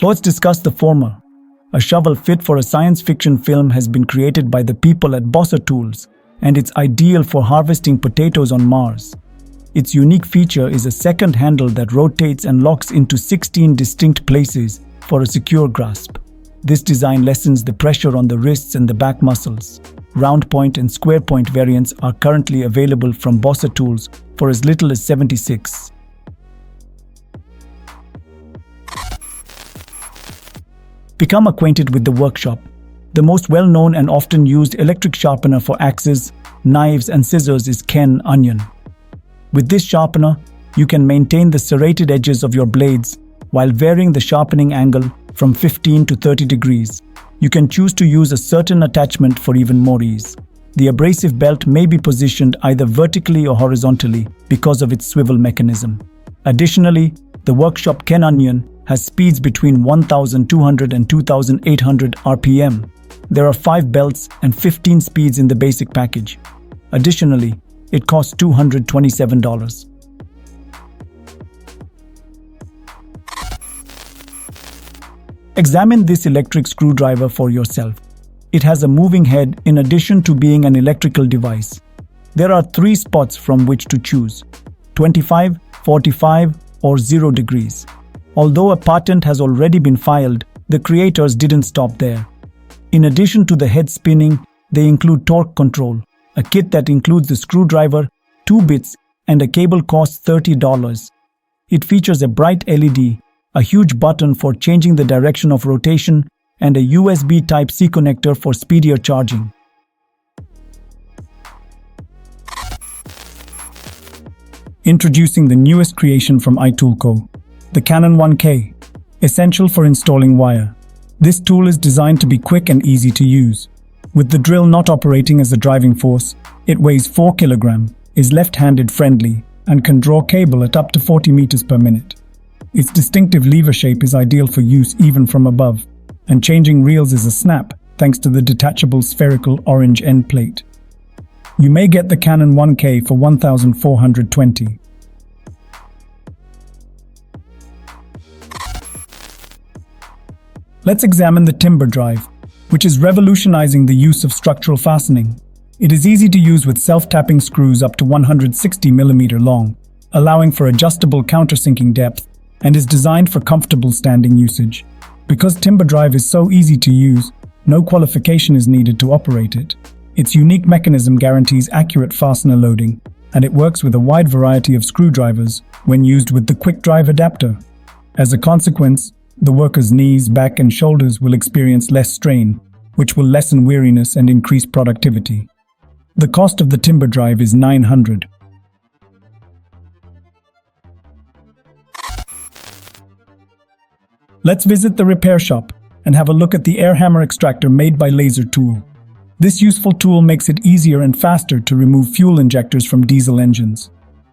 Let's discuss the former. A shovel fit for a science fiction film has been created by the people at BUSSNES Tools, and it's ideal for harvesting potatoes on Mars. Its unique feature is a second handle that rotates and locks into 16 distinct places for a secure grasp. This design lessens the pressure on the wrists and the back muscles. Round point and square point variants are currently available from BUSSNES Tools for as little as $76. Become acquainted with the workshop. The most well-known and often used electric sharpener for axes, knives, and scissors is Ken Onion. With this sharpener, you can maintain the serrated edges of your blades while varying the sharpening angle from 15 to 30 degrees. You can choose to use a certain attachment for even more ease. The abrasive belt may be positioned either vertically or horizontally because of its swivel mechanism. Additionally, the workshop Ken Onion has speeds between 1,200 and 2,800 RPM. There are 5 belts and 15 speeds in the basic package. Additionally, it costs $227. Examine this electric screwdriver for yourself. It has a moving head in addition to being an electrical device. There are 3 spots from which to choose: 25, 45, or 0 degrees. Although a patent has already been filed, the creators didn't stop there. In addition to the head spinning, they include torque control. A kit that includes the screwdriver, 2 bits, and a cable costs $30. It features a bright LED, a huge button for changing the direction of rotation, and a USB Type-C connector for speedier charging. Introducing the newest creation from iToolCo, the Canon 1K, essential for installing wire. This tool is designed to be quick and easy to use. With the drill not operating as a driving force, it weighs 4 kg, is left-handed friendly, and can draw cable at up to 40 meters per minute. Its distinctive lever shape is ideal for use even from above, and changing reels is a snap thanks to the detachable spherical orange end plate. You may get the Canon 1K for $1,420. Let's examine the timber drive, which is revolutionizing the use of structural fastening. It is easy to use with self-tapping screws up to 160 mm long, allowing for adjustable countersinking depth, and is designed for comfortable standing usage. Because timber drive is so easy to use, no qualification is needed to operate it. Its unique mechanism guarantees accurate fastener loading, and it works with a wide variety of screwdrivers when used with the quick drive adapter. As a consequence, the worker's knees, back, and shoulders will experience less strain, which will lessen weariness and increase productivity. The cost of the timber drive is $900. Let's visit the repair shop and have a look at the air hammer extractor made by Laser Tool. This useful tool makes it easier and faster to remove fuel injectors from diesel engines.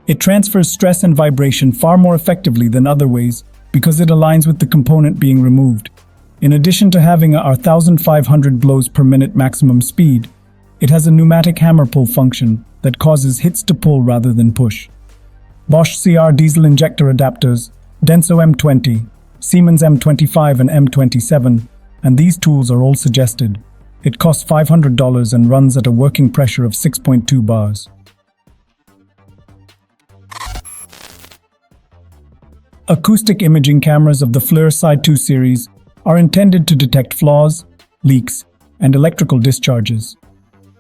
It transfers stress and vibration far more effectively than other ways because it aligns with the component being removed. In addition to having a 1,500 blows per minute maximum speed, it has a pneumatic hammer pull function that causes hits to pull rather than push. Bosch CR diesel injector adapters, Denso M20, Siemens M25 and M27, and these tools are all suggested. It costs $500 and runs at a working pressure of 6.2 bars. Acoustic imaging cameras of the FLIR Side 2 series are intended to detect flaws, leaks, and electrical discharges.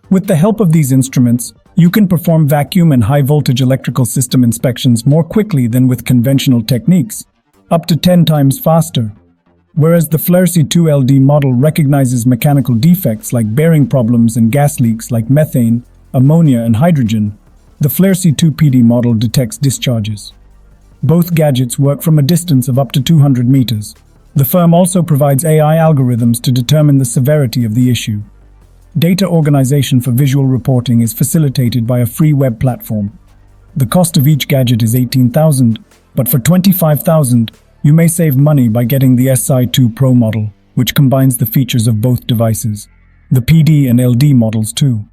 With the help of these instruments, you can perform vacuum and high-voltage electrical system inspections more quickly than with conventional techniques, up to 10 times faster. Whereas the FLIR C2 LD model recognizes mechanical defects like bearing problems and gas leaks like methane, ammonia, and hydrogen, the FLIR C2 PD model detects discharges. Both gadgets work from a distance of up to 200 meters. The firm also provides AI algorithms to determine the severity of the issue. Data organization for visual reporting is facilitated by a free web platform. The cost of each gadget is $18,000, but for $25,000, you may save money by getting the ISSE 2 Pro model, which combines the features of both devices. The PD and LD models too.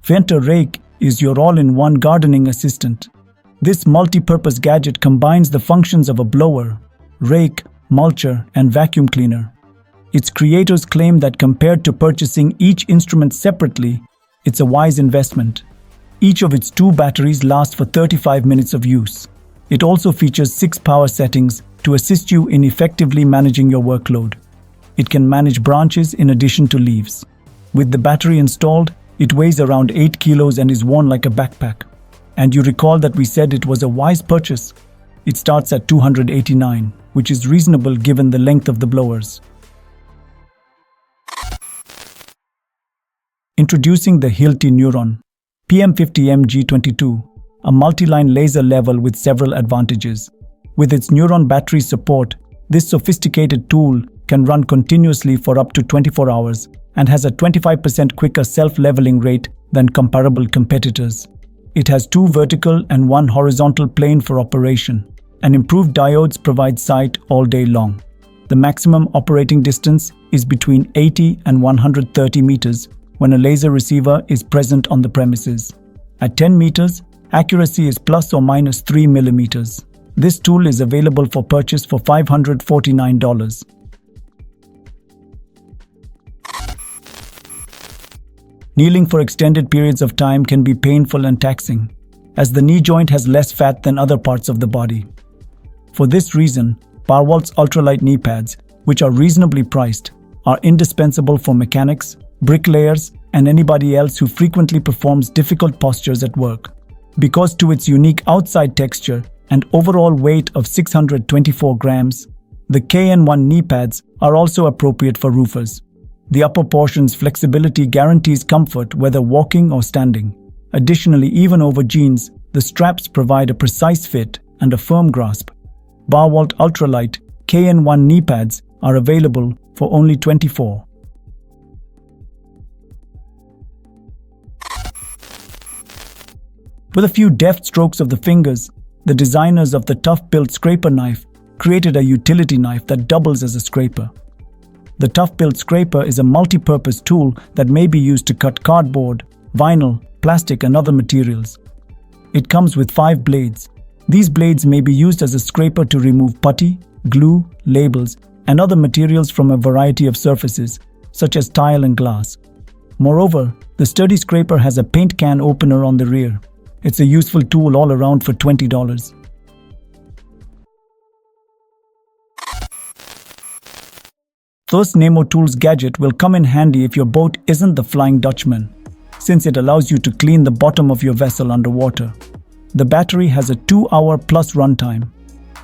Venter Rake is your all-in-one gardening assistant. This multi-purpose gadget combines the functions of a blower, rake, mulcher, and vacuum cleaner. Its creators claim that compared to purchasing each instrument separately, it's a wise investment. Each of its 2 batteries lasts for 35 minutes of use. It also features 6 power settings to assist you in effectively managing your workload. It can manage branches in addition to leaves. With the battery installed, it weighs around 8 kilos and is worn like a backpack. And you recall that we said it was a wise purchase. It starts at $289, which is reasonable given the length of the blowers. Introducing the Hilti Neuron PM50MG22, a multi-line laser level with several advantages. With its Neuron battery support, this sophisticated tool can run continuously for up to 24 hours and has a 25% quicker self-leveling rate than comparable competitors. It has 2 vertical and 1 horizontal plane for operation, and improved diodes provide sight all day long. The maximum operating distance is between 80 and 130 meters when a laser receiver is present on the premises. At 10 meters, accuracy is plus or minus 3 millimeters. This tool is available for purchase for $549. Kneeling for extended periods of time can be painful and taxing, as the knee joint has less fat than other parts of the body. For this reason, Powerwalt's ultralight knee pads, which are reasonably priced, are indispensable for mechanics, bricklayers, and anybody else who frequently performs difficult postures at work. Because to its unique outside texture and overall weight of 624 grams, the KN1 knee pads are also appropriate for roofers. The upper portion's flexibility guarantees comfort whether walking or standing. Additionally, even over jeans, the straps provide a precise fit and a firm grasp. Powerwalt Ultralight KN1 knee pads are available for only $24. With a few deft strokes of the fingers, the designers of the tough-built scraper knife created a utility knife that doubles as a scraper. The tough-built scraper is a multi-purpose tool that may be used to cut cardboard, vinyl, plastic, and other materials. It comes with 5 blades. These blades may be used as a scraper to remove putty, glue, labels, and other materials from a variety of surfaces, such as tile and glass. Moreover, the sturdy scraper has a paint can opener on the rear. It's a useful tool all around for $20. This Nemo Tools gadget will come in handy if your boat isn't the Flying Dutchman, since it allows you to clean the bottom of your vessel underwater. The battery has a 2-hour plus runtime.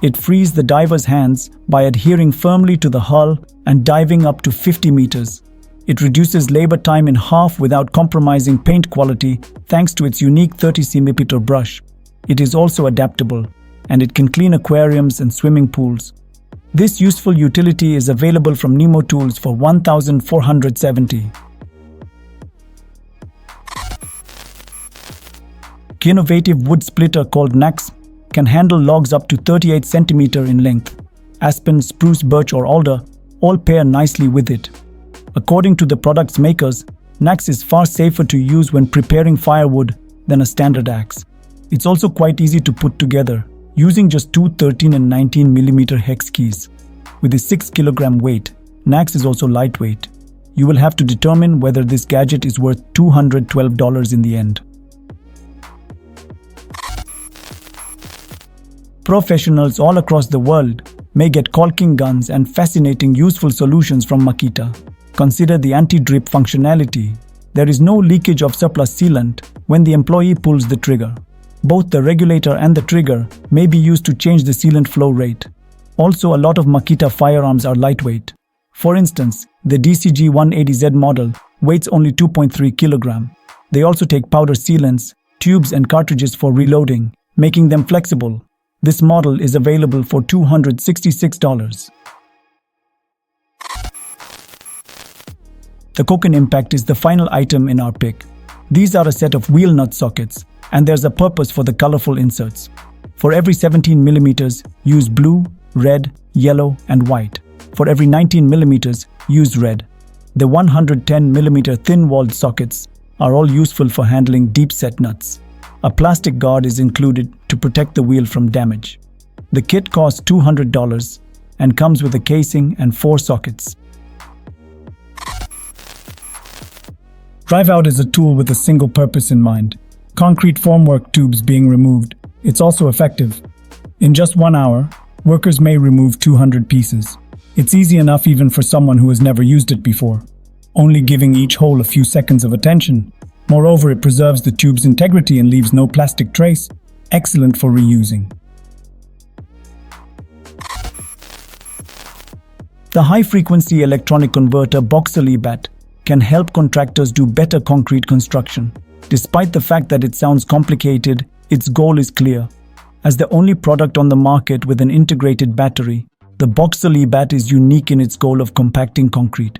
It frees the diver's hands by adhering firmly to the hull and diving up to 50 meters. It reduces labor time in half without compromising paint quality thanks to its unique 30 cm brush. It is also adaptable, and it can clean aquariums and swimming pools. This useful utility is available from Nemo Tools for $1,470. Innovative wood splitter called NAX can handle logs up to 38 cm in length. Aspen, spruce, birch, or alder all pair nicely with it. According to the product's makers, NAX is far safer to use when preparing firewood than a standard axe. It's also quite easy to put together, using just 2 13 and 19 mm hex keys. With a 6 kg weight, NAX is also lightweight. You will have to determine whether this gadget is worth $212 in the end. Professionals all across the world may get caulking guns and fascinating useful solutions from Makita. Consider the anti-drip functionality. There is no leakage of surplus sealant when the employee pulls the trigger. Both the regulator and the trigger may be used to change the sealant flow rate. Also, a lot of Makita firearms are lightweight. For instance, the DCG 180Z model weighs only 2.3 kg. They also take powder sealants, tubes, and cartridges for reloading, making them flexible. This model is available for $266. The Coken Impact is the final item in our pick. These are a set of wheel nut sockets, and there's a purpose for the colorful inserts. For every 17 mm, use blue, red, yellow, and white. For every 19 mm, use red. The 110 mm thin-walled sockets are all useful for handling deep-set nuts. A plastic guard is included to protect the wheel from damage. The kit costs $200 and comes with a casing and 4 sockets. Drive out is a tool with a single purpose in mind. Concrete formwork tubes being removed. It's also effective. In just 1 hour, workers may remove 200 pieces. It's easy enough even for someone who has never used it before, only giving each hole a few seconds of attention. Moreover, it preserves the tube's integrity and leaves no plastic trace. Excellent for reusing. The high-frequency electronic converter BUSSNES can help contractors do better concrete construction. Despite the fact that it sounds complicated, its goal is clear. As the only product on the market with an integrated battery, the BUSSNES is unique in its goal of compacting concrete.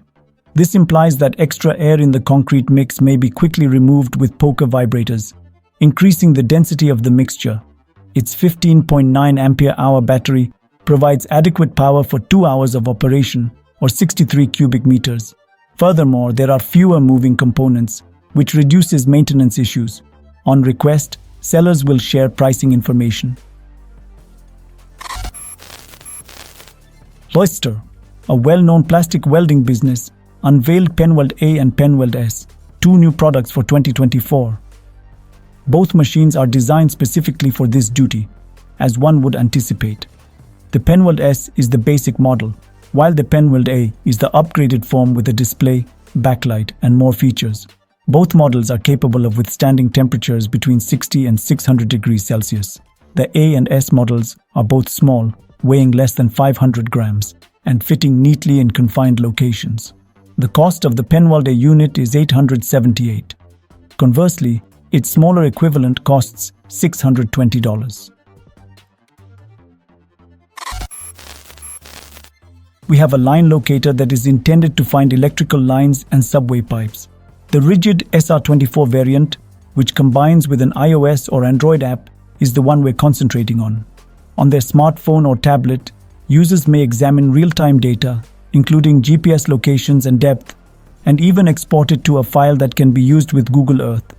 This implies that extra air in the concrete mix may be quickly removed with poker vibrators, increasing the density of the mixture. Its 15.9 ampere-hour battery provides adequate power for 2 hours of operation, or 63 cubic meters. Furthermore, there are fewer moving components, which reduces maintenance issues. On request, sellers will share pricing information. ISSE, a well-known plastic welding business, unveiled PenWeld A and PenWeld S, 2 new products for 2024. Both machines are designed specifically for this duty, as one would anticipate. The PenWeld S is the basic model, while the PenWeld A is the upgraded form with a display, backlight, and more features. Both models are capable of withstanding temperatures between 60 and 600 degrees Celsius. The A and S models are both small, weighing less than 500 grams, and fitting neatly in confined locations. The cost of the PenWeld A unit is $878. Conversely, its smaller equivalent costs $620. We have a line locator that is intended to find electrical lines and subway pipes. The rigid SR24 variant, which combines with an iOS or Android app, is the one we're concentrating on. On their smartphone or tablet, users may examine real-time data, including GPS locations and depth, and even export it to a file that can be used with Google Earth.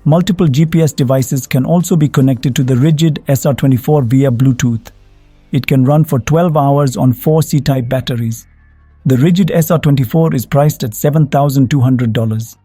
Multiple GPS devices can also be connected to the rigid SR24 via Bluetooth. It can run for 12 hours on 4 C-type batteries. The rigid SR24 is priced at $7,200.